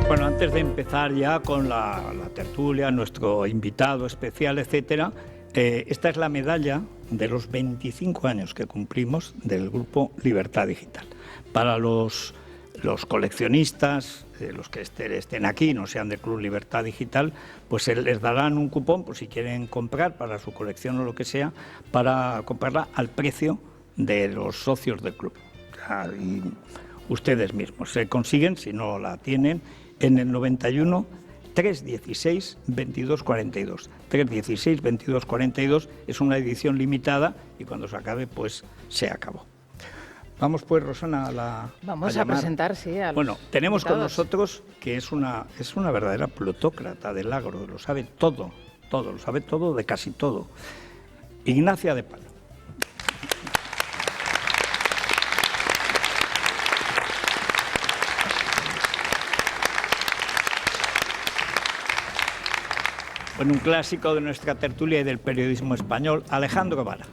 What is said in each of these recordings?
Bueno, antes de empezar ya con la tertulia, nuestro invitado especial, etcétera, esta es la medalla de los 25 años que cumplimos del Grupo Libertad Digital. Para los coleccionistas, los que estén aquí, no sean del Club Libertad Digital, pues les darán un cupón por si quieren comprar para su colección o lo que sea, para comprarla al precio de los socios del club. Y ustedes mismos se consiguen, si no la tienen, en el 91 316 22 42. 316 22 42 es una edición limitada y cuando se acabe, pues se acabó. Vamos pues, Rosana, Vamos a presentar, sí, a los Bueno, tenemos invitados. con nosotros que es una verdadera plutócrata del agro, lo sabe todo, lo sabe todo de casi todo. Ignacia de Palo. Bueno, un clásico de nuestra tertulia y del periodismo español, Alejandro Vara.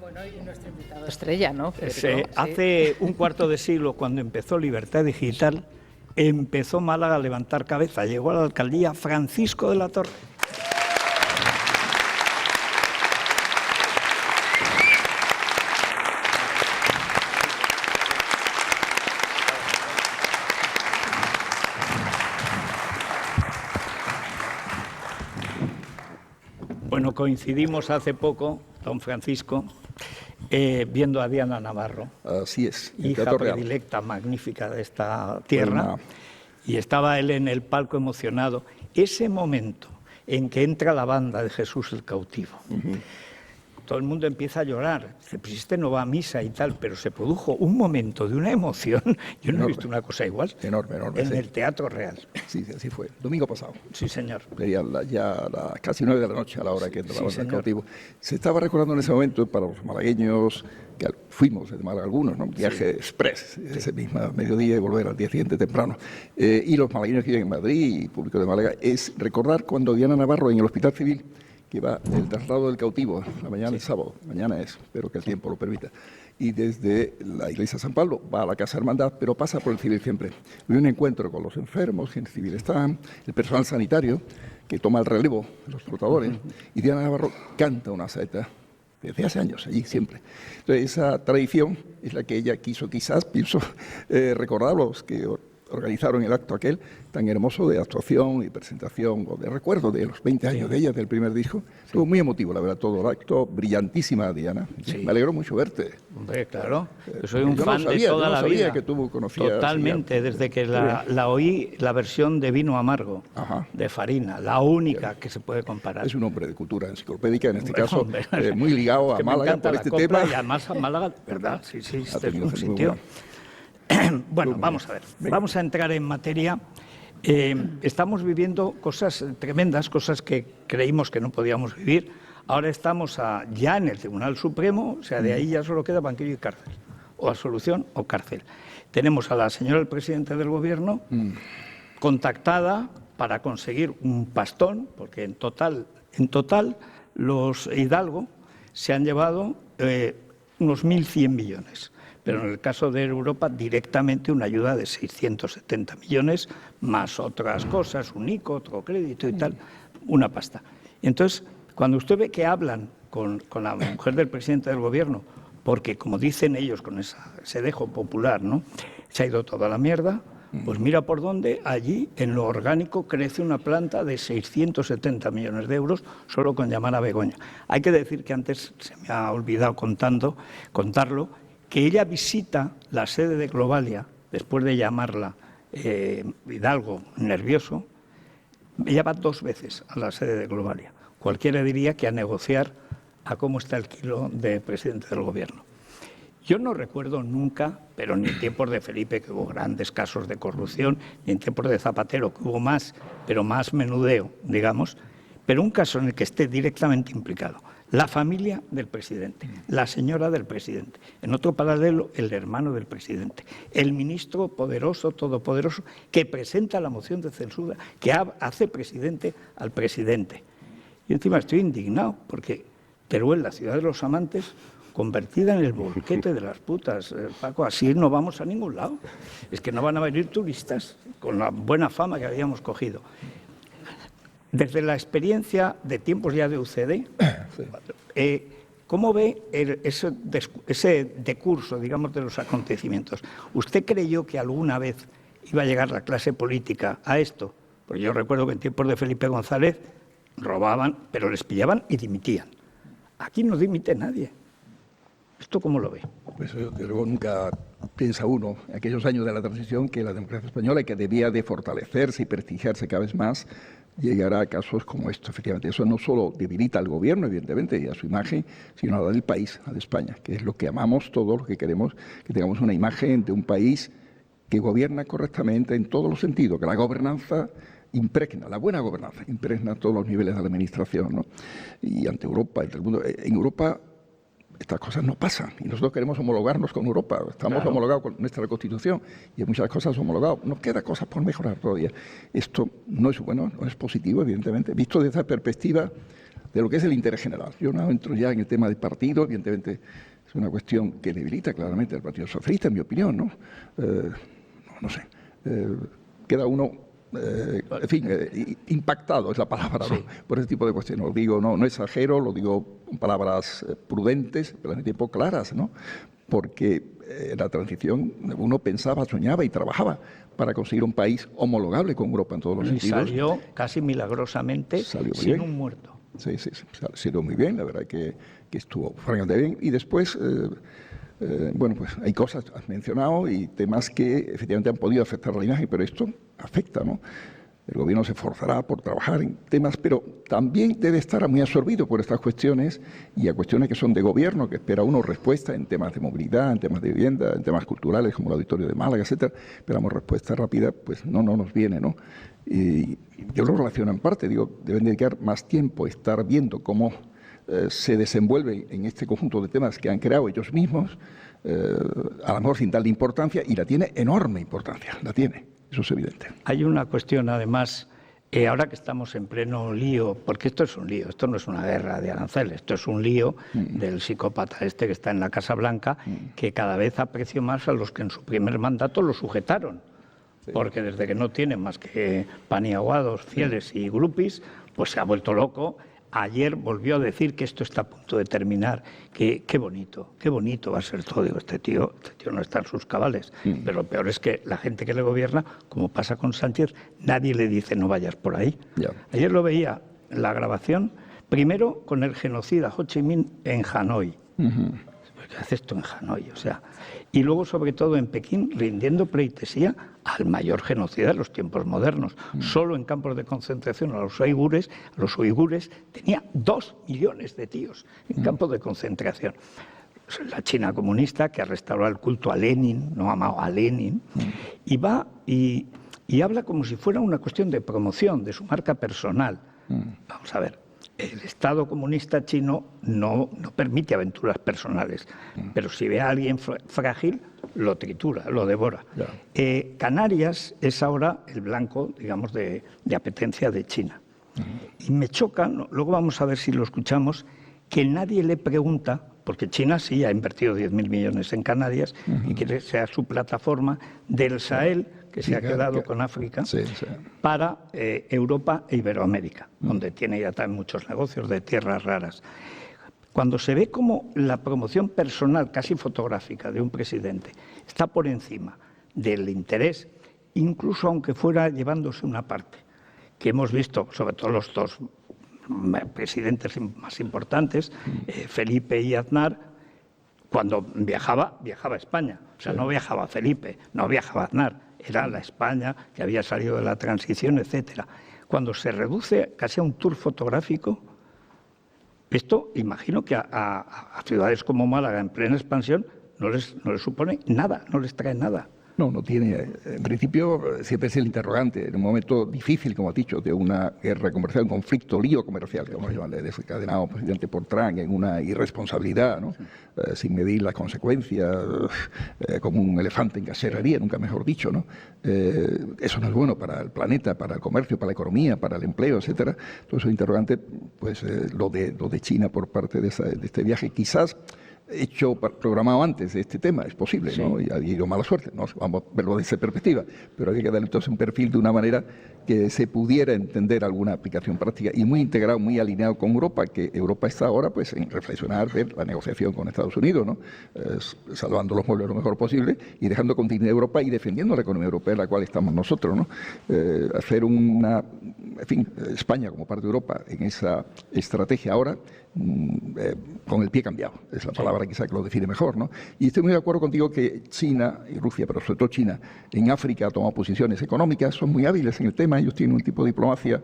Bueno, y nuestro invitado estrella, ¿no? Hace un cuarto de siglo, cuando empezó Libertad Digital, empezó Málaga a levantar cabeza. Llegó a la alcaldía Francisco de la Torre. Bueno, coincidimos hace poco, don Francisco, viendo a Diana Navarro. Así es. Hija predilecta, magnífica de esta tierra. Y estaba él en el palco emocionado. Ese momento en que entra la banda de Jesús el Cautivo. Todo el mundo empieza a llorar. Dice, pues este no va a misa y tal, pero se produjo un momento de una emoción. Yo no he visto una cosa igual. Enorme. En el Teatro Real. Sí, así fue. Domingo pasado. Sí, señor. Ya casi 9 de la noche, a la hora que entra la banda del Cautivo. Se estaba recordando en ese momento para los malagueños, que fuimos de Málaga algunos, ¿no? Viaje express, ese mismo mediodía y volver al día siguiente temprano. Y los malagueños que viven en Madrid y público de Málaga, es recordar cuando Diana Navarro en el Hospital Civil, que va el traslado del cautivo, la mañana del sábado, mañana es, espero que el tiempo lo permita, y desde la iglesia de San Pablo va a la Casa Hermandad, pero pasa por el civil siempre. Hay un encuentro con los enfermos, gente civil está, el personal sanitario, que toma el relevo de los trotadores, y Diana Navarro canta una saeta desde hace años, allí siempre. Entonces, esa tradición es la que ella quiso, quizás, pienso, recordar los que organizaron el acto aquel tan hermoso de actuación y presentación o de recuerdo de los 20 años de ella, del primer disco. Estuvo muy emotivo, la verdad, todo el acto, brillantísima, Diana. Sí. Me alegro mucho verte. Hombre, claro, yo soy un fan de toda la vida. Que tú conocías. Totalmente, desde que la oí, la versión de Vino Amargo, de Farina, la única que se puede comparar. Es un hombre de cultura enciclopédica, en este caso, muy ligado a Málaga por este tema. Y además a Málaga, ¿verdad? Sí, este es un sitio. Bueno. Bueno, vamos a ver, vamos a entrar en materia. Estamos viviendo cosas tremendas, cosas que creímos que no podíamos vivir. Ahora estamos ya en el Tribunal Supremo, o sea, de ahí ya solo queda banquillo y cárcel, o absolución o cárcel. Tenemos a la señora del presidente del Gobierno contactada para conseguir un pastón, porque en total los Hidalgo se han llevado unos 1.100 millones. Pero en el caso de Europa, directamente una ayuda de 670 millones, más otras cosas, un ICO, otro crédito y tal, una pasta. Entonces, cuando usted ve que hablan con la mujer del presidente del Gobierno, porque, como dicen ellos, con ese dejo popular, ¿no?, se ha ido toda la mierda, pues mira por dónde allí, en lo orgánico, crece una planta de 670 millones de euros solo con llamar a Begoña. Hay que decir que antes, se me ha olvidado contarlo, que ella visita la sede de Globalia, después de llamarla Hidalgo nervioso, ella va 2 veces a la sede de Globalia. Cualquiera diría que a negociar a cómo está el kilo de presidente del Gobierno. Yo no recuerdo nunca, pero ni en tiempos de Felipe, que hubo grandes casos de corrupción, ni en tiempos de Zapatero, que hubo más, pero más menudeo, digamos, pero un caso en el que esté directamente implicado la familia del presidente, la señora del presidente, en otro paralelo el hermano del presidente, el ministro poderoso, todopoderoso, que presenta la moción de censura, que hace presidente al presidente. Y encima estoy indignado porque Teruel, la ciudad de los amantes, convertida en el bolquete de las putas. Paco, así no vamos a ningún lado. Es que no van a venir turistas con la buena fama que habíamos cogido. Desde la experiencia de tiempos ya de UCD, ¿cómo ve ese decurso, digamos, de los acontecimientos? ¿Usted creyó que alguna vez iba a llegar la clase política a esto? Porque yo recuerdo que en tiempos de Felipe González robaban, pero les pillaban y dimitían. Aquí no dimite nadie. ¿Esto cómo lo ve? Pues yo creo que nunca piensa uno, en aquellos años de la transición, que la democracia española, que debía de fortalecerse y prestigiarse cada vez más, llegará a casos como esto. Efectivamente, eso no solo debilita al gobierno, evidentemente, y a su imagen, sino a la del país, a la de España, que es lo que amamos todos, lo que queremos, que tengamos una imagen de un país que gobierna correctamente en todos los sentidos, que la gobernanza impregna, la buena gobernanza impregna todos los niveles de la administración, ¿no? Y ante Europa, entre el mundo, en Europa estas cosas no pasan y nosotros queremos homologarnos con Europa. Estamos homologados con nuestra Constitución y en muchas cosas homologados. Nos quedan cosas por mejorar todavía. Esto no es bueno, no es positivo, evidentemente, visto desde esa perspectiva de lo que es el interés general. Yo no entro ya en el tema de partido, evidentemente es una cuestión que debilita claramente al Partido Socialista, en mi opinión, ¿no? No sé, queda uno... en fin, impactado es la palabra, ¿no? Por ese tipo de cuestiones. Lo digo, no exagero, lo digo con palabras prudentes, pero al mismo tiempo claras, ¿no? Porque la transición uno pensaba, soñaba y trabajaba para conseguir un país homologable con Europa en todos los sentidos. Salió casi milagrosamente sin un muerto. Sí, salió muy bien, la verdad que estuvo francamente bien. Y después... bueno, pues hay cosas, has mencionado, y temas que efectivamente han podido afectar a la imagen, pero esto afecta, ¿no? El gobierno se esforzará por trabajar en temas, pero también debe estar muy absorbido por estas cuestiones y a cuestiones que son de gobierno, que espera uno respuesta en temas de movilidad, en temas de vivienda, en temas culturales como el Auditorio de Málaga, etcétera. Esperamos respuesta rápida, pues no nos viene, ¿no? Y yo lo relaciono en parte, digo, deben dedicar más tiempo a estar viendo cómo se desenvuelven en este conjunto de temas que han creado ellos mismos, a lo mejor sin darle importancia, y la tiene enorme importancia, la tiene, eso es evidente. Hay una cuestión, además, ahora que estamos en pleno lío, porque esto es un lío, esto no es una guerra de aranceles, esto es un lío del psicópata este que está en la Casa Blanca, que cada vez aprecio más a los que en su primer mandato lo sujetaron, porque desde que no tienen más que paniaguados, fieles y grupis, pues se ha vuelto loco. Ayer volvió a decir que esto está a punto de terminar, que qué bonito va a ser todo. Digo, este tío no está en sus cabales. Pero lo peor es que la gente que le gobierna, como pasa con Sánchez, nadie le dice no vayas por ahí. Ayer lo veía en la grabación, primero con el genocida Ho Chi Minh en Hanoi. ¿Qué hace esto en Hanoi? O sea, y luego, sobre todo, en Pekín, rindiendo pleitesía al mayor genocida de los tiempos modernos. Solo en campos de concentración a los uigures tenía 2 millones de tíos en campos de concentración. La China comunista, que ha restaurado el culto a Lenin, no ha amado a Lenin, y va y habla como si fuera una cuestión de promoción de su marca personal. Vamos a ver. El Estado comunista chino no permite aventuras personales, pero si ve a alguien frágil, lo tritura, lo devora. Canarias es ahora el blanco, digamos, de apetencia de China. Y me choca, luego vamos a ver si lo escuchamos, que nadie le pregunta, porque China sí ha invertido 10.000 millones en Canarias y quiere que sea su plataforma del Sahel, que se ha quedado con África, para Europa e Iberoamérica, donde tiene ya también muchos negocios de tierras raras. Cuando se ve como la promoción personal, casi fotográfica, de un presidente está por encima del interés, incluso aunque fuera llevándose una parte, que hemos visto, sobre todo los dos presidentes más importantes, Felipe y Aznar, cuando viajaba a España. O sea, no viajaba Felipe, no viajaba Aznar. Era la España que había salido de la transición, etcétera. Cuando se reduce casi a un tour fotográfico, esto imagino que a ciudades como Málaga en plena expansión no les supone nada, no les trae nada. No tiene. En principio, siempre es el interrogante. En un momento difícil, como has dicho, de una guerra comercial, un conflicto, lío comercial, que vamos a llamarle, desencadenado presidente por Trump en una irresponsabilidad, ¿no? Sin medir las consecuencias, como un elefante en cacerería, nunca mejor dicho, ¿no? Eso no es bueno para el planeta, para el comercio, para la economía, para el empleo, etcétera. Entonces, el interrogante, pues lo de China por parte de este viaje, quizás programado antes de este tema, es posible, ¿no? Y ha habido mala suerte, ¿no? Vamos a verlo desde esa perspectiva, pero hay que darle entonces un perfil de una manera que se pudiera entender alguna aplicación práctica y muy integrado, muy alineado con Europa, que Europa está ahora pues en reflexionar, ver la negociación con Estados Unidos, ¿no? Salvando los muebles lo mejor posible y dejando continuidad a Europa y defendiendo la economía europea en la cual estamos nosotros, ¿no? Hacer España como parte de Europa en esa estrategia ahora, con el pie cambiado, es la palabra quizá que lo define mejor, ¿no? Y estoy muy de acuerdo contigo que China y Rusia, pero sobre todo China, en África ha tomado posiciones económicas, son muy hábiles en el tema, ellos tienen un tipo de diplomacia.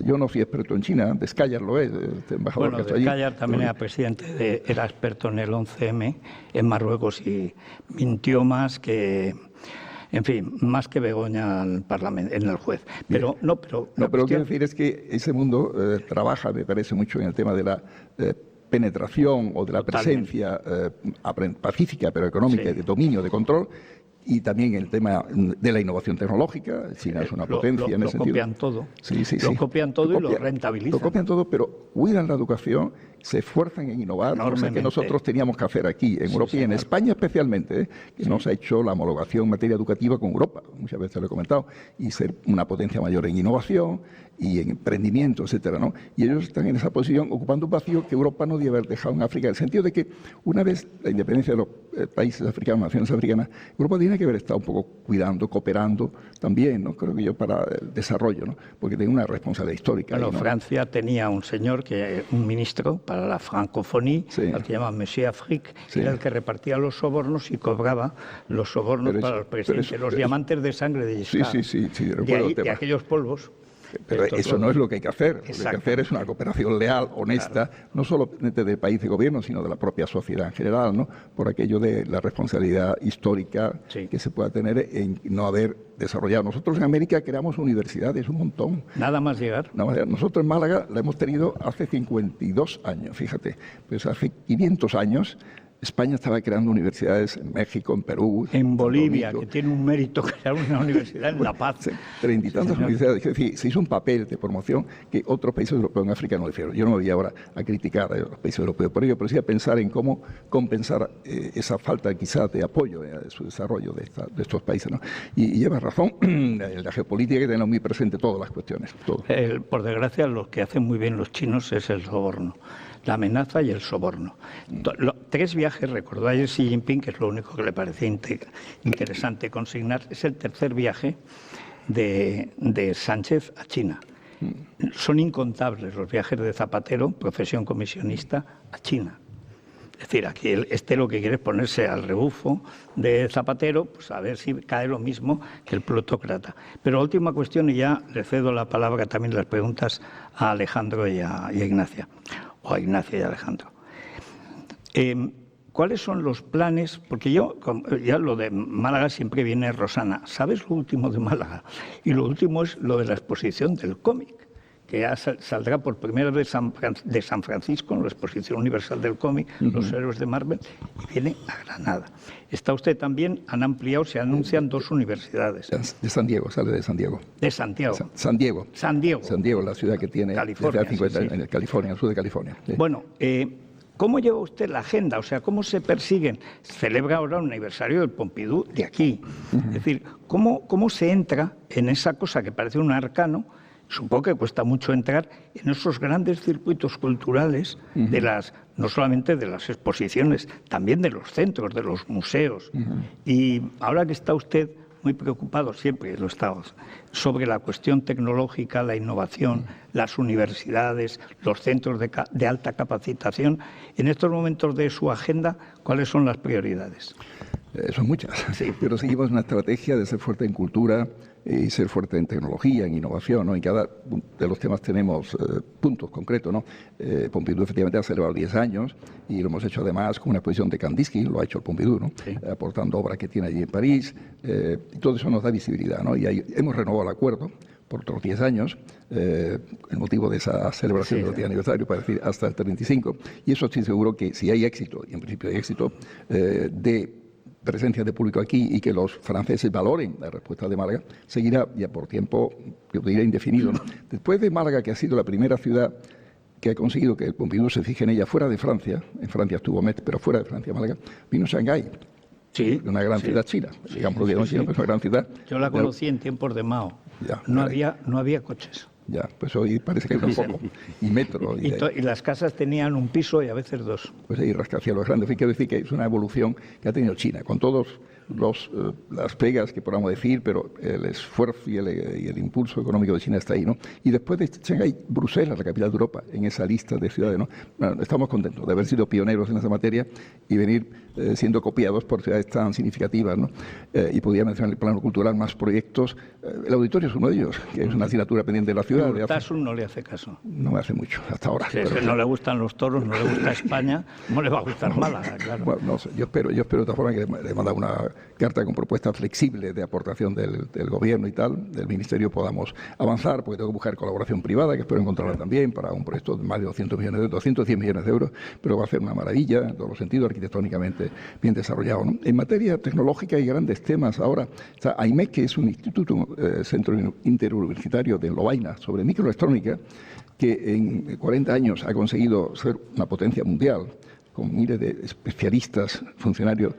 Yo no soy experto en China, Descallar lo es, este embajador que está allí. Descallar también era presidente, era experto en el 11M en Marruecos y mintió más que... En fin, más que Begoña al Parlamento, en el juez. Pero quiero decir es que ese mundo trabaja, me parece, mucho en el tema de la penetración o de la presencia pacífica, pero económica, de dominio, de control, y también el tema de la innovación tecnológica. China es una potencia en ese sentido. Copian todo. Sí. Lo copian todo y lo rentabilizan. Lo copian todo, pero cuidan la educación, se esfuerzan en innovar, cosa que nosotros teníamos que hacer aquí en Europa y en España especialmente, que no se ha hecho la homologación en materia educativa con Europa, muchas veces lo he comentado, y ser una potencia mayor en innovación y en emprendimiento, etcétera, ¿no? Y ellos están en esa posición ocupando un vacío que Europa no debe haber dejado en África, en el sentido de que una vez la independencia de los países africanos, naciones africanas, Europa tiene que haber estado un poco cuidando, cooperando también, ¿no? Creo que yo para el desarrollo, ¿no? Porque tiene una responsabilidad histórica. Bueno, ¿no? Francia tenía un señor, un ministro para la francofonía, al que llaman Monsieur Afrique, era el que repartía los sobornos y cobraba los sobornos para los presidentes, los diamantes de sangre de Giscard. Sí, de aquellos polvos. Pero eso no es lo que hay que hacer. Lo que hay que hacer es una cooperación leal, honesta, no solamente del país de gobierno, sino de la propia sociedad en general, ¿no? Por aquello de la responsabilidad histórica que se pueda tener en no haber desarrollado. Nosotros en América creamos universidades un montón. Nada más llegar. Nosotros en Málaga la hemos tenido hace 52 años, fíjate. Pues hace 500 años España estaba creando universidades en México, en Perú. En Bolivia, que tiene un mérito crear una universidad en La Paz. 30 y tantas universidades. Es decir, se hizo un papel de promoción que otros países europeos en África no lo hicieron. Yo no me voy ahora a criticar a los países europeos por ello, pero sí a pensar en cómo compensar esa falta quizás de apoyo de su desarrollo de estos países, ¿no? Y lleva razón, la geopolítica hay que tener muy presente todas las cuestiones. Todo. Por desgracia, lo que hacen muy bien los chinos es el soborno. La amenaza y el soborno. 3 viajes, recordó ayer Xi Jinping, que es lo único que le parecía interesante consignar, es el 3er viaje de Sánchez a China. Son incontables los viajes de Zapatero, profesión comisionista, a China. Es decir, aquí lo que quiere es ponerse al rebufo de Zapatero, pues a ver si cae lo mismo que el plutócrata. Pero última cuestión, y ya le cedo la palabra también las preguntas a Alejandro y a Ignacia. O a Ignacia y a Alejandro. ¿Cuáles son los planes? Porque ya lo de Málaga siempre viene Rosana. ¿Sabes lo último de Málaga? Y lo último es lo de la exposición del cómic, que ya saldrá por primera vez de San Francisco, en la Exposición Universal del Cómic, Los Héroes de Marvel, y viene a Granada. Está usted también, han ampliado, se anuncian 2 universidades. De San Diego, sale de San Diego. De Santiago. San Diego. San Diego. San Diego, la ciudad que tiene California, desde hace 50 en California, al sur de California. Sí. Bueno, ¿cómo lleva usted la agenda? O sea, ¿cómo se persiguen? Celebra ahora un aniversario del Pompidou de aquí. Es decir, ¿cómo se entra en esa cosa que parece un arcano? Supongo que cuesta mucho entrar en esos grandes circuitos culturales no solamente de las exposiciones, también de los centros, de los museos. Y ahora que está usted muy preocupado, siempre lo estamos, sobre la cuestión tecnológica, la innovación, las universidades, los centros de alta capacitación, en estos momentos de su agenda, ¿cuáles son las prioridades? Son muchas, pero seguimos una estrategia de ser fuerte en cultura, y ser fuerte en tecnología, en innovación, ¿no? En cada de los temas tenemos puntos concretos, ¿no? Pompidou efectivamente ha celebrado 10 años y lo hemos hecho además con una exposición de Kandinsky, lo ha hecho el Pompidou, ¿no? Sí. Aportando obras que tiene allí en París, y todo eso nos da visibilidad, ¿no? Y ahí hemos renovado el acuerdo por otros 10 años, el motivo de esa celebración del 10 aniversario, para decir hasta el 35, y eso estoy seguro que si hay éxito, y en principio hay éxito, de presencia de público aquí y que los franceses valoren la respuesta de Málaga, seguirá ya por tiempo, yo diría indefinido, ¿no? Después de Málaga, que ha sido la primera ciudad que ha conseguido que el Pompidou se fije en ella fuera de Francia, en Francia estuvo Met, pero fuera de Francia, Málaga, vino Shanghái. Sí, una gran ciudad china, digámoslo de China, pues una gran ciudad. Yo la conocí en tiempos de Mao. Ya, no había coches. Ya, pues hoy parece que tampoco. Y metro. Y las casas tenían un piso y a veces dos. Pues ahí rascacielos grandes. Quiero decir que es una evolución que ha tenido China, con todos las pegas que podamos decir, pero el esfuerzo y el impulso económico de China está ahí, ¿no? Y después de Shanghái, Bruselas, la capital de Europa, en esa lista de ciudades, ¿no? Bueno, estamos contentos de haber sido pioneros en esa materia y venir siendo copiados por ciudades tan significativas, ¿no? Y podría mencionar en el plano cultural más proyectos. El auditorio es uno de ellos, que es una asignatura pendiente de la ciudad. Urtasun no le hace caso. No me hace mucho, hasta ahora. Sí, pero no le gustan los toros, no le gusta España, no le va a gustar Málaga, claro. Bueno, no sé, yo espero de otra forma que le manda una carta con propuestas flexibles de aportación del gobierno y tal, del ministerio, podamos avanzar, porque tengo que buscar colaboración privada, que espero encontrarla también, para un proyecto de más de 210 millones de euros, pero va a ser una maravilla, en todos los sentidos, arquitectónicamente bien desarrollado, ¿no? En materia tecnológica hay grandes temas ahora. O sea, AIMEC, que es un instituto, centro interuniversitario de Lovaina, sobre microelectrónica, que en 40 años ha conseguido ser una potencia mundial, con miles de especialistas, funcionarios,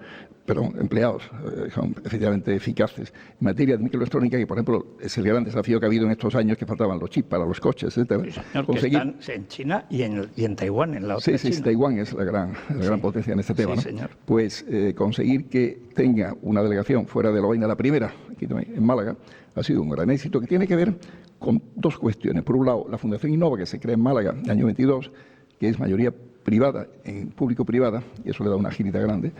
empleados, son efectivamente eficaces. En materia de microelectrónica, que por ejemplo es el gran desafío que ha habido en estos años, que faltaban los chips para los coches, etc. Sí, señor, conseguir... que están en China y en Taiwán, en la otra China. Sí, Taiwán es la gran potencia en este tema, ¿no? Señor. Pues conseguir que tenga una delegación fuera de Lovaina, la primera, aquí también, en Málaga, ha sido un gran éxito, que tiene que ver con dos cuestiones. Por un lado, la Fundación Innova, que se crea en Málaga en el año 22, que es mayoría privada, en público-privada, y eso le da una agilidad grande.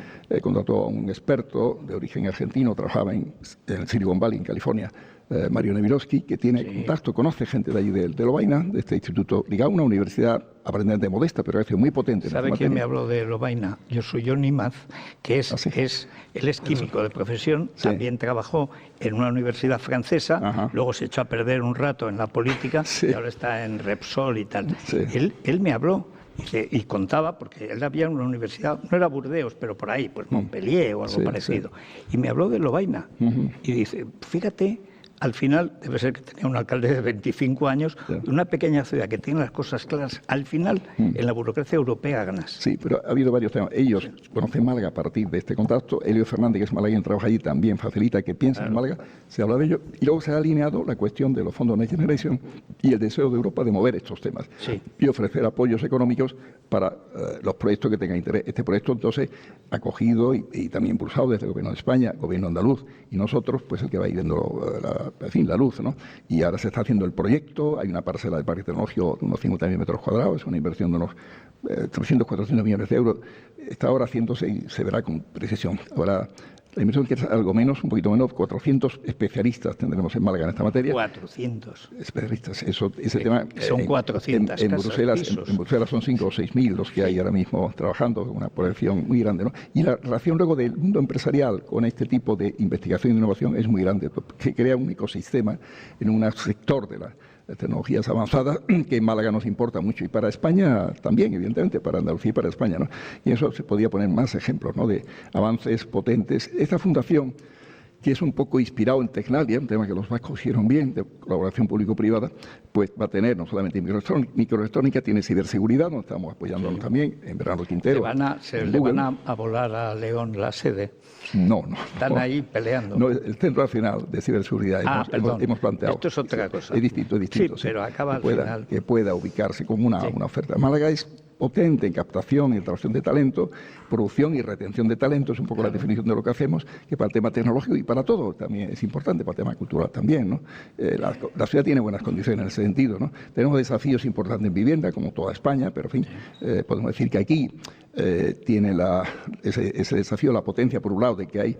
Contrató a un experto de origen argentino, trabajaba en el Silicon Valley, en California, Mario Nevirovsky, que tiene contacto, conoce gente de allí de Lovaina, de este instituto, ligado a una universidad aparentemente modesta, pero ha sido muy potente. ¿Sabe quién me habló de Lovaina? Yo soy Johnny Maz, que él es químico de profesión, también trabajó en una universidad francesa, luego se echó a perder un rato en la política y ahora está en Repsol y tal. Él me habló. Y contaba, porque él había una universidad, no era Burdeos, pero por ahí, pues Montpellier o algo parecido. Y me habló de Lovaina. Y dice, fíjate, al final, debe ser que tenía un alcalde de 25 años, de una pequeña ciudad que tiene las cosas claras, al final, en la burocracia europea ganas. Sí, pero ha habido varios temas. Ellos conocen Málaga a partir de este contacto. Elio Fernández, que es malagueño, trabaja allí, también facilita que piensen en Málaga. Se habla de ello. Y luego se ha alineado la cuestión de los fondos Next Generation y el deseo de Europa de mover estos temas. Y ofrecer apoyos económicos para los proyectos que tengan interés. Este proyecto, entonces, acogido y también impulsado desde el Gobierno de España, Gobierno andaluz, y nosotros, pues el que va viendo la luz, ¿no? Y ahora se está haciendo el proyecto, hay una parcela del parque tecnológico de unos 50.000 metros cuadrados, es una inversión de unos 300, 400 millones de euros. Está ahora haciéndose y se verá con precisión. Ahora, la inversión que es algo menos, un poquito menos, 400 especialistas tendremos en Málaga en esta materia. 400 especialistas, ese tema. Son 400 en Bruselas son 5 o 6.000 los que hay ahora mismo trabajando, una proyección muy grande, ¿no? Y la relación luego del mundo empresarial con este tipo de investigación e innovación es muy grande, que crea un ecosistema en un sector de las tecnologías avanzadas que en Málaga nos importa mucho, y para España también, evidentemente, para Andalucía y para España, ¿no? Y eso se podía poner más ejemplos, ¿no?, de avances potentes. Esta fundación, que es un poco inspirado en Tecnalia, un tema que los vascos hicieron bien, de colaboración público-privada, pues va a tener no solamente microelectrónica, tiene ciberseguridad, nos estamos apoyando también en Bernardo Quintero. ¿Le van a volar a León la sede? No. Están ahí peleando. No, el Centro Nacional de Ciberseguridad hemos planteado. Esto es otra cosa. Es distinto. Sí, pero acaba al final. Que pueda ubicarse como una oferta. Málaga es potente en captación y atracción de talento, producción y retención de talento, es un poco la definición de lo que hacemos, que para el tema tecnológico y para todo también es importante, para el tema cultural también, ¿no? La ciudad tiene buenas condiciones en ese sentido, ¿no? Tenemos desafíos importantes en vivienda, como toda España, pero en fin, podemos decir que aquí tiene ese desafío, la potencia, por un lado, de que hay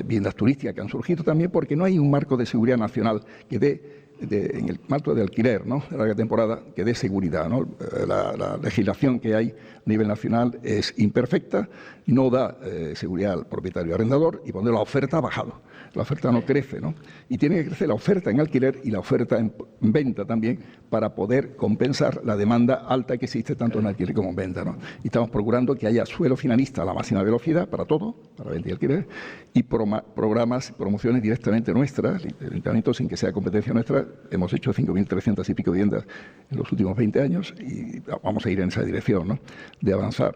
viviendas turísticas que han surgido también porque no hay un marco de seguridad nacional que dé en el marco de alquiler, ¿no?, de larga temporada, que dé seguridad, ¿no? La legislación que hay a nivel nacional es imperfecta, no da seguridad al propietario y arrendador, y cuando la oferta ha bajado. La oferta no crece, ¿no? Y tiene que crecer la oferta en alquiler y la oferta en venta también para poder compensar la demanda alta que existe tanto en alquiler como en venta, ¿no? Y estamos procurando que haya suelo finalista a la máxima velocidad para todo, para venta y alquiler, y programas, promociones directamente nuestras, ayuntamientos, sin que sea competencia nuestra. Hemos hecho 5.300 y pico viviendas en los últimos 20 años y vamos a ir en esa dirección, ¿no?, de avanzar.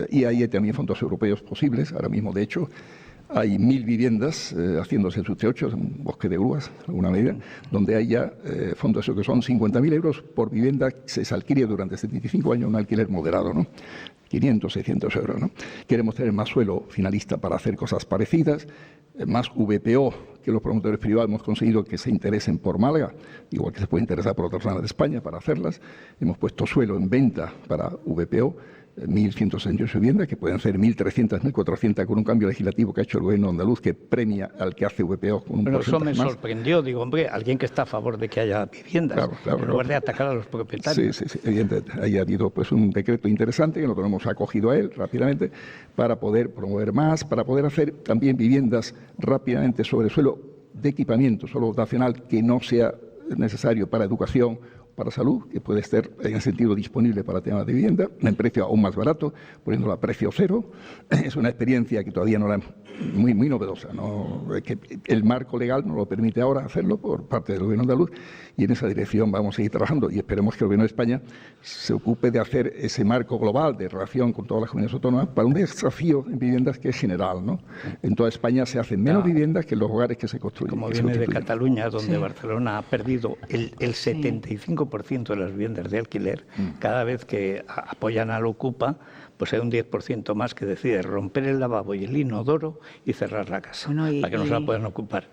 Y hay también fondos europeos posibles. Ahora mismo, de hecho, hay 1.000 viviendas haciéndose en sus techos, en un bosque de grúas, en alguna medida, donde hay ya fondos que son 50.000 euros por vivienda que se alquile durante 75 años, un alquiler moderado, ¿no? 500, 600 euros, ¿no? Queremos tener más suelo finalista para hacer cosas parecidas, más VPO que los promotores privados. Hemos conseguido que se interesen por Málaga, igual que se puede interesar por otras zonas de España para hacerlas. Hemos puesto suelo en venta para VPO, 1.168 viviendas, que pueden ser 1.300, 1.400, con un cambio legislativo que ha hecho el gobierno andaluz que premia al que hace VPO con un Pero eso me más. sorprendió. Digo, hombre, alguien que está a favor de que haya viviendas, en lugar de atacar a los propietarios. Sí, evidentemente. Ahí ha habido pues un decreto interesante que nosotros hemos acogido a él rápidamente para poder promover más, para poder hacer también viviendas rápidamente sobre suelo de equipamiento, suelo dotacional que no sea necesario para educación, para salud, que puede estar en el sentido disponible para temas de vivienda, en precio aún más barato, poniéndolo a precio cero. Es una experiencia que todavía no la muy novedosa, ¿no? Que el marco legal no lo permite ahora hacerlo por parte del gobierno andaluz, y en esa dirección vamos a seguir trabajando, y esperemos que el gobierno de España se ocupe de hacer ese marco global de relación con todas las comunidades autónomas para un desafío en viviendas que es general, ¿no? En toda España se hacen menos viviendas que en los hogares que se construyen. Como viene de Cataluña, donde Barcelona ha perdido el 75% de las viviendas de alquiler, cada vez que apoyan al Ocupa, pues hay un 10% más que decide romper el lavabo y el inodoro y cerrar la casa, para que no se la puedan ocupar.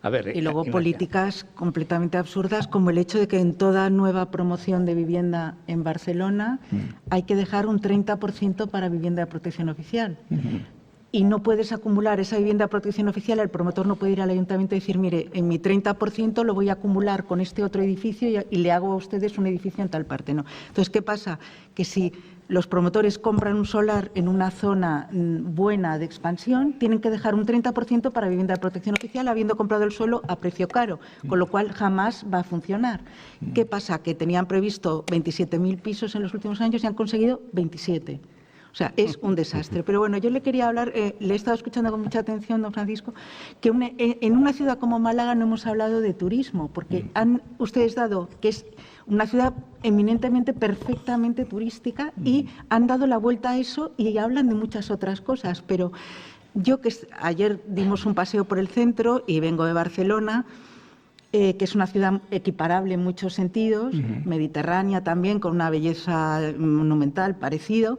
A ver, y luego políticas completamente absurdas, como el hecho de que en toda nueva promoción de vivienda en Barcelona hay que dejar un 30% para vivienda de protección oficial. Y no puedes acumular esa vivienda de protección oficial, el promotor no puede ir al ayuntamiento y decir, mire, en mi 30% lo voy a acumular con este otro edificio y le hago a ustedes un edificio en tal parte. No. Entonces, ¿qué pasa? Que si los promotores compran un solar en una zona buena de expansión, tienen que dejar un 30% para vivienda de protección oficial, habiendo comprado el suelo a precio caro, con lo cual jamás va a funcionar. ¿Qué pasa? Que tenían previsto 27.000 pisos en los últimos años y han conseguido 27. O sea, es un desastre. Pero bueno, yo le quería hablar, le he estado escuchando con mucha atención, don Francisco, que en una ciudad como Málaga no hemos hablado de turismo, porque han ustedes dado que es una ciudad eminentemente, perfectamente turística, y han dado la vuelta a eso y hablan de muchas otras cosas. Pero yo, que ayer dimos un paseo por el centro y vengo de Barcelona, que es una ciudad equiparable en muchos sentidos, mediterránea también, con una belleza monumental parecido.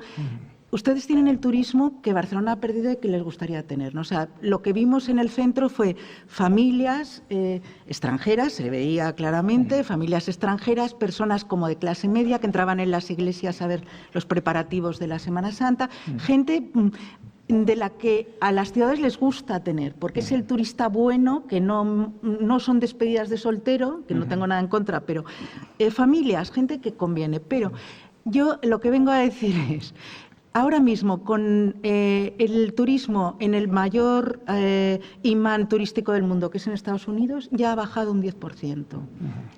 Ustedes tienen el turismo que Barcelona ha perdido y que les gustaría tener, ¿no? O sea, lo que vimos en el centro fue familias extranjeras, se veía claramente, familias extranjeras, personas como de clase media que entraban en las iglesias a ver los preparativos de la Semana Santa, gente de la que a las ciudades les gusta tener, porque es el turista bueno, que no son despedidas de soltero, que no tengo nada en contra, pero familias, gente que conviene. Pero yo lo que vengo a decir es, ahora mismo, con el turismo en el mayor imán turístico del mundo, que es en Estados Unidos, ya ha bajado un 10%.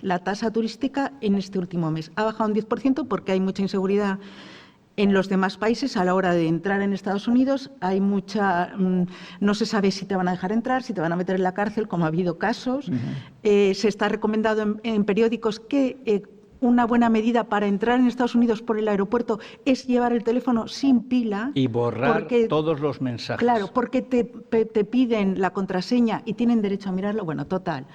La tasa turística en este último mes ha bajado un 10% porque hay mucha inseguridad en los demás países a la hora de entrar en Estados Unidos. Hay mucha, no se sabe si te van a dejar entrar, si te van a meter en la cárcel, como ha habido casos. Se está recomendado en periódicos que una buena medida para entrar en Estados Unidos por el aeropuerto es llevar el teléfono sin pila. Y borrar todos los mensajes. Claro, porque te piden la contraseña y tienen derecho a mirarlo. Bueno, total.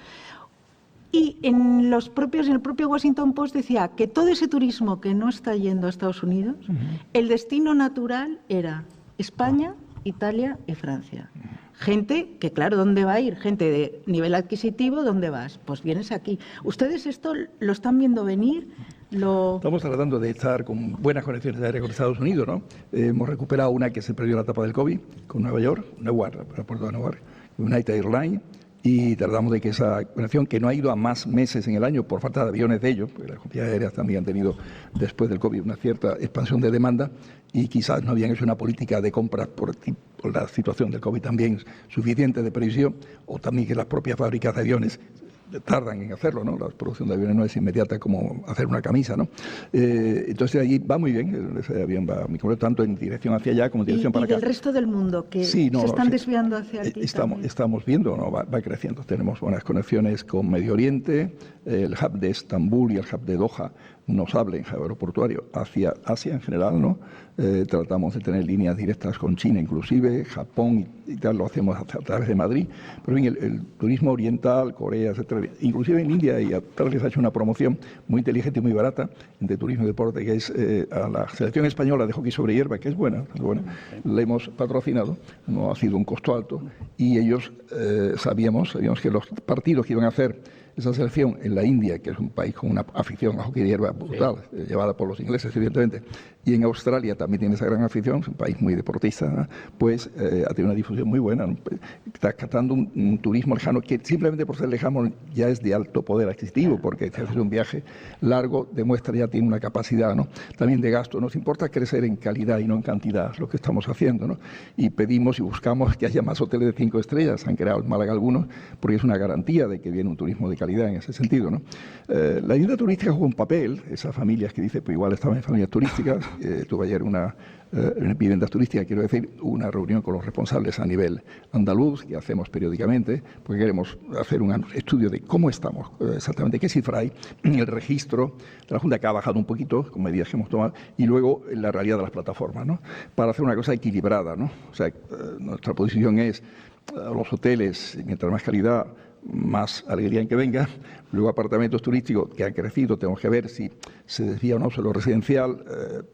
Y en el propio Washington Post decía que todo ese turismo que no está yendo a Estados Unidos, el destino natural era España, Italia y Francia. Gente que, claro, ¿dónde va a ir? Gente de nivel adquisitivo, ¿dónde vas? Pues vienes aquí. ¿Ustedes esto lo están viendo venir? Estamos tratando de estar con buenas conexiones aéreas con Estados Unidos, ¿no? Hemos recuperado una que se perdió la etapa del COVID con Nueva York, Newark, el aeropuerto de Newark, United Airlines, y tratamos de que esa conexión, que no ha ido a más meses en el año por falta de aviones de ellos, porque las compañías aéreas también han tenido después del COVID una cierta expansión de demanda y quizás no habían hecho una política de compras por la situación del COVID también suficiente de previsión, o también que las propias fábricas de aviones tardan en hacerlo, ¿no? La producción de aviones no es inmediata como hacer una camisa, ¿no? Entonces allí va muy bien, ese avión va muy completo, tanto en dirección hacia allá como en dirección para acá. ¿Y del resto del mundo que se están desviando hacia aquí? Estamos viendo, ¿no? Va creciendo. Tenemos buenas conexiones con Medio Oriente, el hub de Estambul y el hub de Doha nos hablen aeroportuario hacia Asia en general, ¿no? Tratamos de tener líneas directas con China, inclusive Japón y tal, lo hacemos a través de Madrid. Pero bien, el turismo oriental, Corea, etcétera, inclusive en India, y Atralis les ha hecho una promoción muy inteligente y muy barata de turismo y deporte, que es a la selección española de hockey sobre hierba, que es buena. La hemos patrocinado, no ha sido un costo alto, y ellos sabíamos que los partidos que iban a hacer esa selección en la India, que es un país con una afición a hockey de hierba brutal, llevada por los ingleses, evidentemente, y en Australia también tiene esa gran afición, es un país muy deportista, ¿no? Pues ha tenido una difusión muy buena, ¿no? Está captando un turismo lejano que simplemente por ser lejano ya es de alto poder adquisitivo, porque si haces un viaje largo demuestra ya tiene una capacidad, ¿no? También de gasto. Nos importa crecer en calidad y no en cantidad, lo que estamos haciendo, ¿no? Y pedimos y buscamos que haya más hoteles de 5 estrellas, han creado en Málaga algunos, porque es una garantía de que viene un turismo de calidad en ese sentido, ¿no? La ayuda turística juega un papel, esas familias que dice, pues igual estaban en familias turísticas, tuve ayer una viviendas turísticas, quiero decir, una reunión con los responsables a nivel andaluz, que hacemos periódicamente, porque queremos hacer un estudio de cómo estamos, exactamente qué cifra hay, el registro de la Junta, que ha bajado un poquito con medidas que hemos tomado, y luego la realidad de las plataformas, ¿no? Para hacer una cosa equilibrada, ¿no? O sea, nuestra posición es los hoteles, mientras más calidad, más alegría en que venga. Luego apartamentos turísticos que han crecido, tenemos que ver si se desvía o no sobre lo residencial,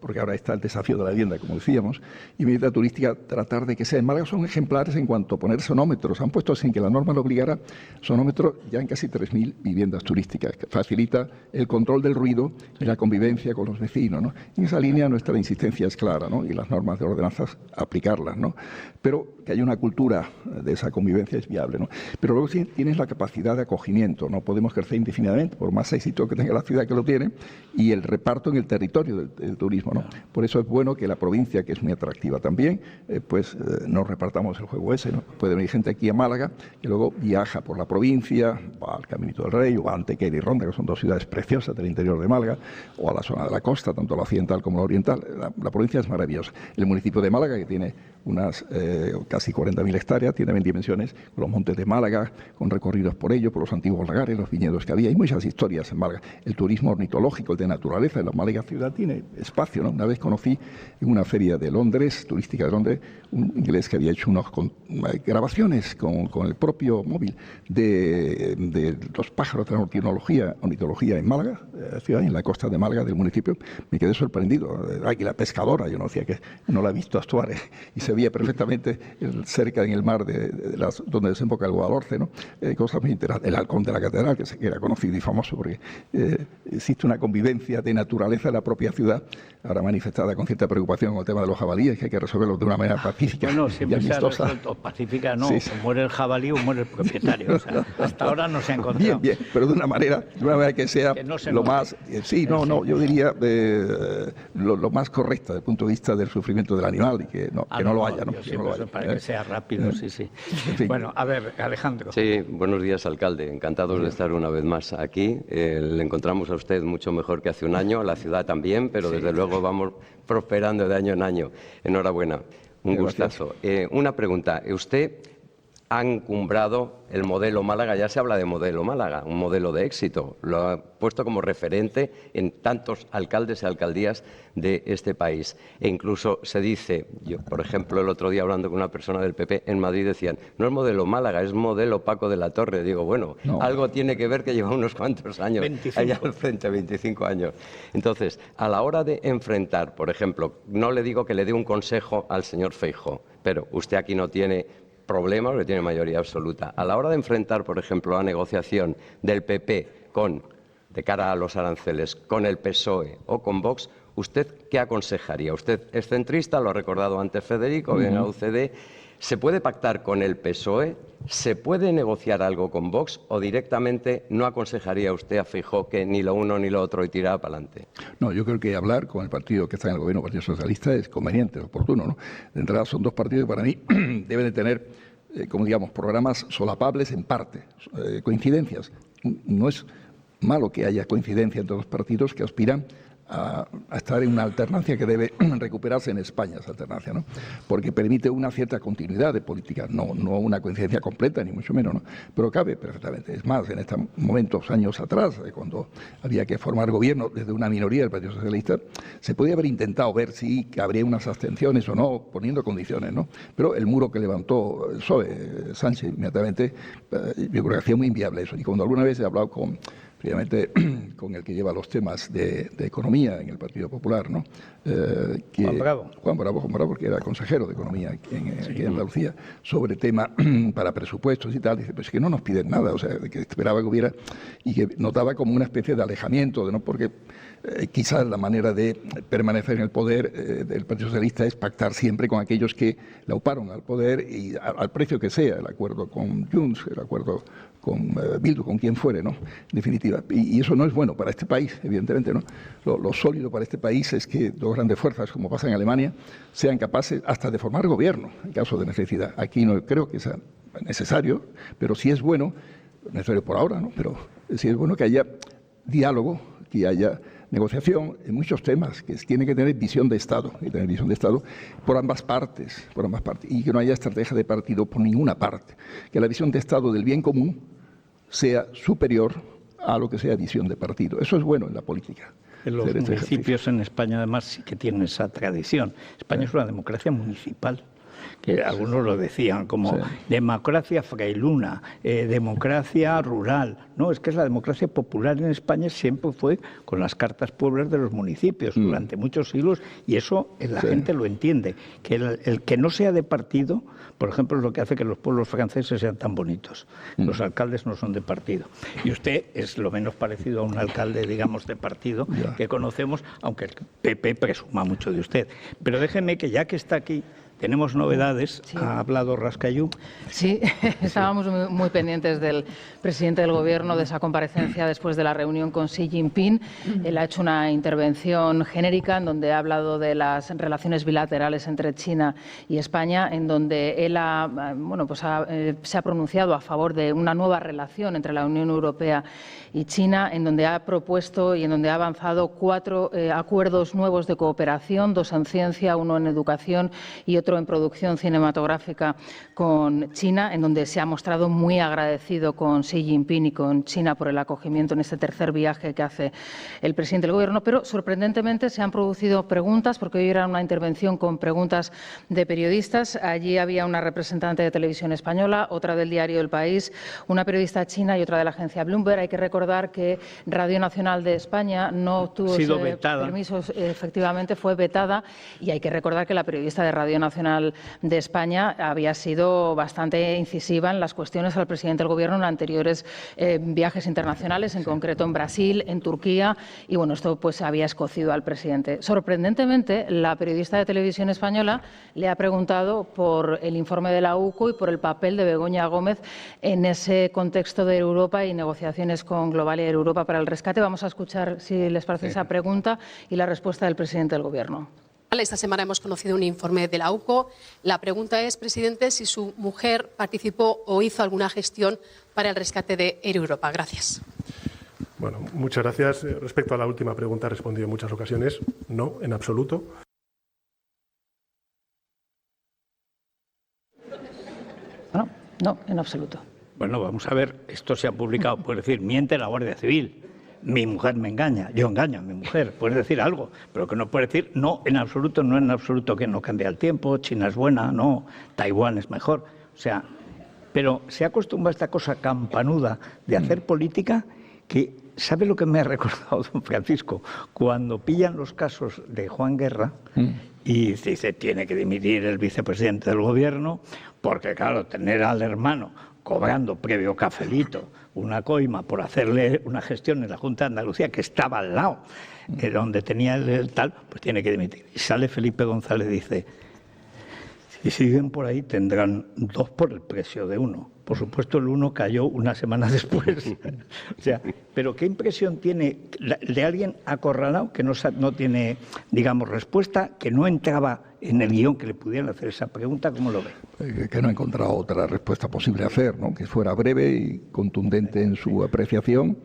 porque ahora está el desafío de la vivienda, como decíamos, y vivienda turística, tratar de que sea. En Málaga son ejemplares en cuanto a poner sonómetros, han puesto sin que la norma lo obligara, sonómetros ya en casi 3.000 viviendas turísticas, que facilita el control del ruido y la convivencia con los vecinos, ¿no? En esa línea nuestra insistencia es clara, ¿no? Y las normas de ordenanzas, aplicarlas, ¿no? Pero que haya una cultura de esa convivencia es viable, ¿no? Pero luego sí tienes la capacidad de acogimiento, no podemos crecer indefinidamente, por más éxito que tenga la ciudad que lo tiene, y el reparto en el territorio del turismo, ¿no? Por eso es bueno que la provincia, que es muy atractiva también, nos repartamos el juego ese, ¿no? Puede venir gente aquí a Málaga, que luego viaja por la provincia, va al Caminito del Rey, o va a Antequera y Ronda, que son dos ciudades preciosas del interior de Málaga, o a la zona de la costa, tanto la occidental como la oriental. La provincia es maravillosa. El municipio de Málaga, que tiene unas casi 40.000 hectáreas, tiene 20 dimensiones, con los montes de Málaga, con recorridos por ello, por los antiguos lagares, los viñedos que había. Hay muchas historias en Málaga. El turismo ornitológico, el de naturaleza, la Málaga ciudad tiene espacio, ¿no? Una vez conocí en una feria de Londres, turística de Londres, un inglés que había hecho unas grabaciones con el propio móvil de los pájaros de la ornitología en Málaga, ciudad, en la costa de Málaga, del municipio. Me quedé sorprendido. Águila pescadora, yo no decía que no la he visto actuar, y se veía perfectamente cerca en el mar donde desemboca el Guadalhorce, ¿no? Cosas muy interesantes. El halcón de la catedral, que era conocido y famoso porque existe una convivencia de naturaleza en la propia ciudad, ahora manifestada con cierta preocupación con el tema de los jabalíes, que hay que resolverlo de una manera pacífica. Bueno, siempre se ha resuelto pacífica, no, sí. O muere el jabalí o muere el propietario. O sea, hasta ahora no se ha encontrado. Bien, pero de una manera que sea que no lo más... yo diría lo más correcta desde el punto de vista del sufrimiento del animal, y que no lo haya, ¿no? Para que sea rápido, sí. En fin. Bueno, a ver, Alejandro. Sí, buenos días, alcalde. Encantados de estar una vez más aquí. Le encontramos a usted mucho mejor que hace un año, la ciudad también, pero desde luego vamos prosperando de año en año. Enhorabuena, un gustazo. Una pregunta. Usted han encumbrado el modelo Málaga. Ya se habla de modelo Málaga, un modelo de éxito. Lo ha puesto como referente en tantos alcaldes y alcaldías de este país. E incluso se dice, yo por ejemplo el otro día hablando con una persona del PP en Madrid decían, no es modelo Málaga, es modelo Paco de la Torre. Digo, bueno, no, algo tiene que ver que lleva unos cuantos años 25. Allá al frente, 25 años. Entonces, a la hora de enfrentar, por ejemplo, no le digo que le dé un consejo al señor Feijóo, pero usted aquí no tiene problema porque tiene mayoría absoluta. A la hora de enfrentar, por ejemplo, la negociación del PP de cara a los aranceles con el PSOE o con Vox, ¿usted qué aconsejaría? Usted es centrista, lo ha recordado antes Federico, viene a la UCD. ¿Se puede pactar con el PSOE? ¿Se puede negociar algo con Vox? ¿O directamente no aconsejaría usted a Feijóo que ni lo uno ni lo otro y tirara para adelante? No, yo creo que hablar con el partido que está en el gobierno, el Partido Socialista, es conveniente, es oportuno, ¿no? De entrada son dos partidos que para mí deben de tener, como digamos, programas solapables en parte, coincidencias. No es malo que haya coincidencia entre los partidos que aspiran a estar en una alternancia que debe recuperarse en España, esa alternancia, ¿no? Porque permite una cierta continuidad de política, no una coincidencia completa, ni mucho menos, ¿no? Pero cabe perfectamente. Es más, en estos momentos, años atrás, cuando había que formar gobierno desde una minoría del Partido Socialista, se podía haber intentado ver si habría unas abstenciones o no, poniendo condiciones, ¿no? Pero el muro que levantó el PSOE, Sánchez, inmediatamente, yo creo que hacía muy inviable eso. Y cuando alguna vez he hablado previamente con el que lleva los temas de economía en el Partido Popular, ¿no? Juan Bravo, porque era consejero de Economía aquí en Andalucía, sobre tema para presupuestos y tal. Dice, pues es que no nos piden nada, o sea, que esperaba que hubiera, y que notaba como una especie de alejamiento, ¿no? Porque quizás la manera de permanecer en el poder del Partido Socialista es pactar siempre con aquellos que la uparon al poder y al precio que sea, el acuerdo con Junts, el acuerdo con Bildu, con quien fuere, ¿no? En definitiva. Y eso no es bueno para este país, evidentemente, ¿no? Lo sólido para este país es que dos grandes fuerzas, como pasa en Alemania, sean capaces hasta de formar gobierno en caso de necesidad. Aquí no creo que sea necesario, pero sí es bueno, necesario por ahora, ¿no? Pero sí es bueno que haya diálogo, que haya negociación en muchos temas, que tiene que tener visión de Estado, por ambas partes, y que no haya estrategia de partido por ninguna parte, que la visión de Estado del bien común sea superior a lo que sea visión de partido. Eso es bueno en la política. Los municipios en España además sí que tienen esa tradición. España es una democracia municipal, que algunos lo decían como democracia frailuna, democracia rural. No, es que es la democracia popular en España, siempre fue con las cartas pueblas de los municipios durante muchos siglos, y eso la gente lo entiende. Que el que no sea de partido, por ejemplo, es lo que hace que los pueblos franceses sean tan bonitos. Los alcaldes no son de partido. Y usted es lo menos parecido a un alcalde, digamos, de partido que conocemos, aunque el PP presuma mucho de usted. Pero déjeme que ya que está aquí, tenemos novedades. Ha hablado Rascayú. Sí, estábamos muy pendientes del presidente del Gobierno, de esa comparecencia después de la reunión con Xi Jinping. Él ha hecho una intervención genérica en donde ha hablado de las relaciones bilaterales entre China y España, en donde él se ha pronunciado a favor de una nueva relación entre la Unión Europea y China, en donde ha propuesto y en donde ha avanzado 4 acuerdos nuevos de cooperación, 2 en ciencia, 1 en educación y otro en producción cinematográfica con China, en donde se ha mostrado muy agradecido con Xi Jinping y con China por el acogimiento en este tercer viaje que hace el presidente del Gobierno. Pero sorprendentemente se han producido preguntas, porque hoy era una intervención con preguntas de periodistas. Allí había una representante de Televisión Española, otra del diario El País, una periodista china y otra de la agencia Bloomberg. Hay que recordar que Radio Nacional de España no obtuvo permisos, efectivamente fue vetada, y hay que recordar que la periodista de Radio Nacional de España había sido bastante incisiva en las cuestiones al presidente del Gobierno en anteriores viajes internacionales, en concreto en Brasil, en Turquía, y bueno, esto pues había escocido al presidente. Sorprendentemente, la periodista de Televisión Española le ha preguntado por el informe de la UCO y por el papel de Begoña Gómez en ese contexto de Europa y negociaciones con Global Air Europa para el rescate. Vamos a escuchar, si les parece, esa pregunta y la respuesta del presidente del Gobierno. Esta semana hemos conocido un informe de la UCO. La pregunta es, presidente, si su mujer participó o hizo alguna gestión para el rescate de Air Europa. Gracias. Bueno, muchas gracias. Respecto a la última pregunta, he respondido en muchas ocasiones. No, en absoluto. No, en absoluto. Bueno, vamos a ver, esto se ha publicado, puedes decir, miente la Guardia Civil, mi mujer me engaña, yo engaño a mi mujer, puedes decir algo, pero que no puedes decir, no, en absoluto que no cambia el tiempo, China es buena, no, Taiwán es mejor, o sea, pero se ha acostumbrado a esta cosa campanuda de hacer política que, ¿sabe lo que me ha recordado don Francisco? Cuando pillan los casos de Juan Guerra y dice, tiene que dimitir el vicepresidente del gobierno, porque claro, tener al hermano cobrando previo cafelito una coima por hacerle una gestión en la Junta de Andalucía, que estaba al lado, donde tenía el tal, pues tiene que dimitir. Y sale Felipe González y dice, si siguen por ahí tendrán 2 por el precio de 1. Por supuesto, el 1 cayó una semana después. O sea, pero ¿qué impresión tiene de alguien acorralado que no tiene, digamos, respuesta, que no entraba en el guión que le pudieran hacer esa pregunta? ¿Cómo lo ve? Que no ha encontrado otra respuesta posible a hacer, ¿no? Que fuera breve y contundente en su apreciación,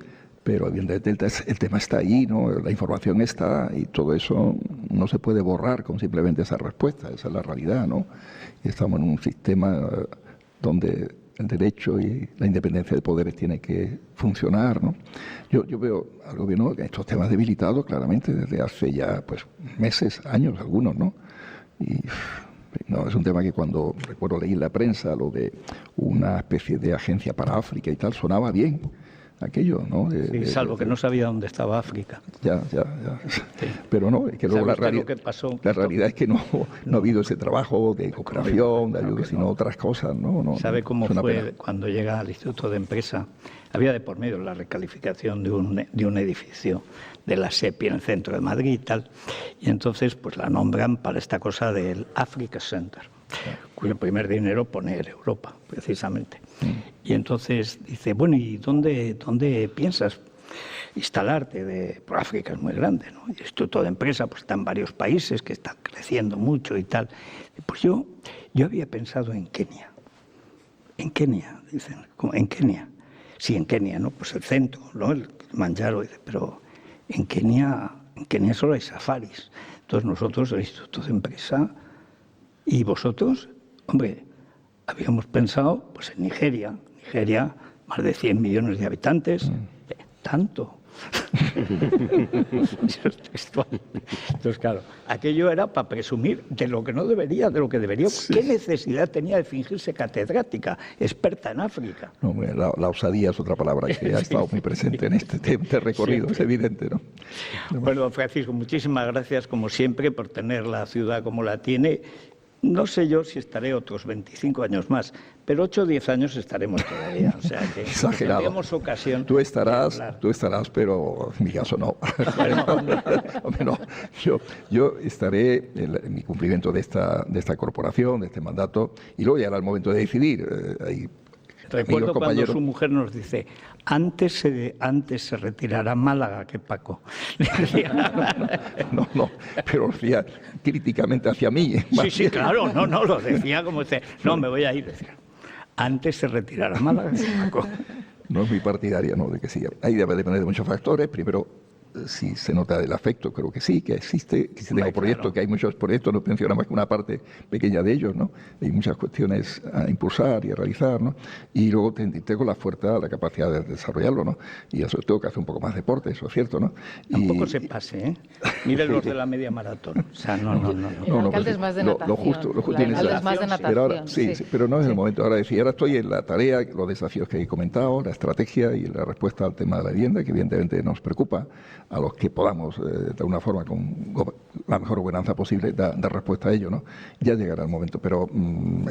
pero evidentemente el tema está ahí, ¿no? La información está y todo eso no se puede borrar con simplemente esa respuesta, esa es la realidad, ¿no? Y estamos en un sistema donde el derecho y la independencia de poderes tiene que funcionar, ¿no? Yo veo al gobierno en estos temas debilitados claramente desde hace ya pues meses, años algunos, ¿no? Y no, es un tema que cuando recuerdo leí en la prensa lo de una especie de agencia para África y tal, sonaba bien aquello, ¿no? Sí, salvo que no sabía dónde estaba África. Ya. Sí. Pero no, es que luego la realidad es que no ha habido ese trabajo de cooperación, de ayuda, sino otras cosas, ¿no? ¿Sabe cómo fue cuando llega al Instituto de Empresa? Había de por medio la recalificación de un edificio de la SEPI en el centro de Madrid y tal, y entonces pues la nombran para esta cosa del Africa Center, cuyo primer dinero pone Europa, precisamente. Y entonces dice, bueno, ¿y dónde piensas instalarte? Por África es muy grande, ¿no? Y el Instituto de Empresa pues está en varios países que están creciendo mucho y tal. Pues yo había pensado en Kenia. En Kenia, dicen, ¿en Kenia? Sí, en Kenia, ¿no? Pues el centro, ¿no? El Manjaro, dice, pero en Kenia solo hay safaris. Entonces nosotros, el Instituto de Empresa, ¿y vosotros? Hombre, habíamos pensado pues en Nigeria, más de 100 millones de habitantes, tanto. Entonces, claro, aquello era para presumir de lo que no debería, de lo que debería. Sí. ¿Qué necesidad tenía de fingirse catedrática, experta en África? No, la osadía es otra palabra que ha estado muy presente en este recorrido, es evidente, ¿no? Bueno, Francisco, muchísimas gracias, como siempre, por tener la ciudad como la tiene. No sé yo si estaré otros 25 años más, pero 8 o 10 años estaremos todavía. O sea que tendremos ocasión. Tú estarás, pero en mi caso no. Hombre, no. Yo estaré en mi cumplimiento de esta corporación, de este mandato, y luego llegará el momento de decidir. Recuerdo cuando su mujer nos dice, antes se retirará Málaga que Paco. No, pero lo decía críticamente hacia mí. Sí, claro, no, lo decía como dice, no, me voy a ir. Decía, antes se retirará Málaga que Paco. No es muy partidaria, ¿no? De que sí. Ahí debe depender de muchos factores. Primero, si se nota el afecto, creo que sí, que existe, que si tengo proyectos, claro. Que hay muchos proyectos, no menciona más que una parte pequeña de ellos, ¿no? Hay muchas cuestiones a impulsar y a realizar, ¿no? Y luego tengo la fuerza, la capacidad de desarrollarlo, ¿no? Y eso tengo que hacer un poco más de deporte, eso es cierto, ¿no? Tampoco se pase, ¿eh? Miren los de la media maratón. O sea, no. El alcalde es más de natación. Lo justo es más de natación. Pero ahora, sí, pero no es el momento. Ahora estoy en la tarea, los desafíos que he comentado, la estrategia y la respuesta al tema de la vivienda, que evidentemente nos preocupa, a los que podamos, de alguna forma, con la mejor gobernanza posible, dar respuesta a ello, ¿no? Ya llegará el momento, pero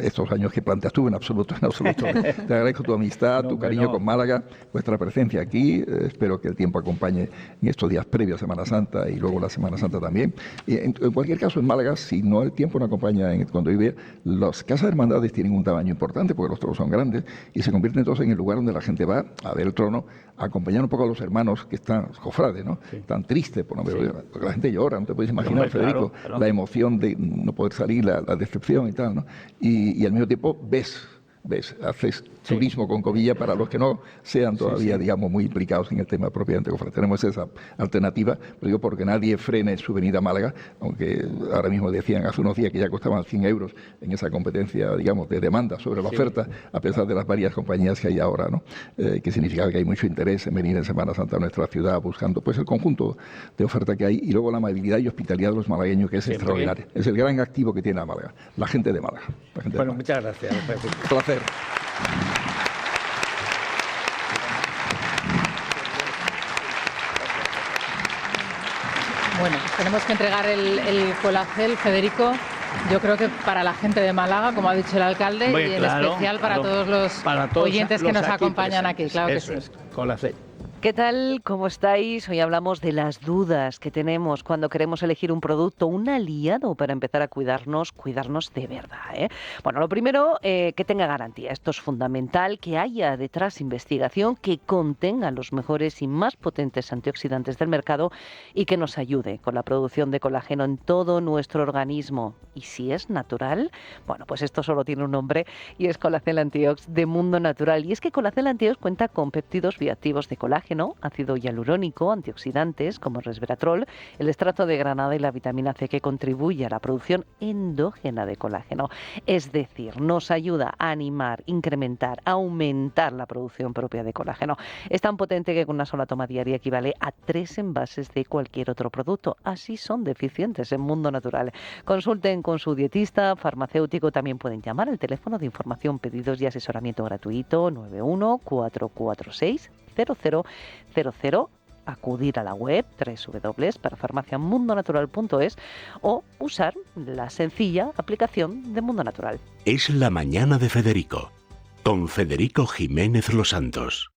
estos años que planteas tú, en absoluto. Te agradezco tu amistad, tu cariño con Málaga, vuestra presencia aquí. Espero que el tiempo acompañe en estos días previos a Semana Santa y luego la Semana Santa también. Y en cualquier caso, en Málaga, si no el tiempo no acompaña cuando vive, las casas de hermandades tienen un tamaño importante, porque los tronos son grandes, y se convierten entonces en el lugar donde la gente va a ver el trono, a acompañar un poco a los hermanos que están, cofrades, ¿no? Sí. Tan tristes, porque la gente llora, no te puedes imaginar, Federico, claro. La emoción de no poder salir, la decepción y tal, ¿no? Y al mismo tiempo ves ves, haces turismo con comillas para los que no sean todavía, digamos, muy implicados en el tema propiamente cofrade. Tenemos esa alternativa, lo digo porque nadie frene su venida a Málaga, aunque ahora mismo decían hace unos días que ya costaban 100 euros en esa competencia, digamos, de demanda sobre la oferta, a pesar de las varias compañías que hay ahora, ¿no? Que significa que hay mucho interés en venir en Semana Santa a nuestra ciudad buscando pues el conjunto de oferta que hay, y luego la amabilidad y hospitalidad de los malagueños, que es extraordinaria. Es el gran activo que tiene a Málaga, la gente de Málaga. Bueno, muchas gracias. Un placer. Bueno, tenemos que entregar el Colacel, Federico. Yo creo que para la gente de Málaga, como ha dicho el alcalde, Muy y en claro, especial para todos los oyentes que nos acompañan aquí, claro que sí. Colacel. ¿Qué tal? ¿Cómo estáis? Hoy hablamos de las dudas que tenemos cuando queremos elegir un producto, un aliado para empezar a cuidarnos de verdad, ¿eh? Bueno, lo primero, que tenga garantía. Esto es fundamental, que haya detrás investigación, que contenga los mejores y más potentes antioxidantes del mercado y que nos ayude con la producción de colágeno en todo nuestro organismo. Y si es natural, bueno, pues esto solo tiene un nombre y es Colacel Antiox de Mundo Natural. Y es que Colacel Antiox cuenta con péptidos bioactivos de colágeno, ácido hialurónico, antioxidantes como el resveratrol, el extracto de granada y la vitamina C, que contribuye a la producción endógena de colágeno. Es decir, nos ayuda a animar, incrementar, aumentar la producción propia de colágeno. Es tan potente que con una sola toma diaria equivale a 3 envases de cualquier otro producto. Así son de eficientes en Mundo Natural. Consulten con su dietista, farmacéutico. También pueden llamar al teléfono de información, pedidos y asesoramiento gratuito 91 446 0000, acudir a la web www.parafarmaciamundonatural.es o usar la sencilla aplicación de Mundo Natural. Es la mañana de Federico, con Federico Jiménez Los Santos.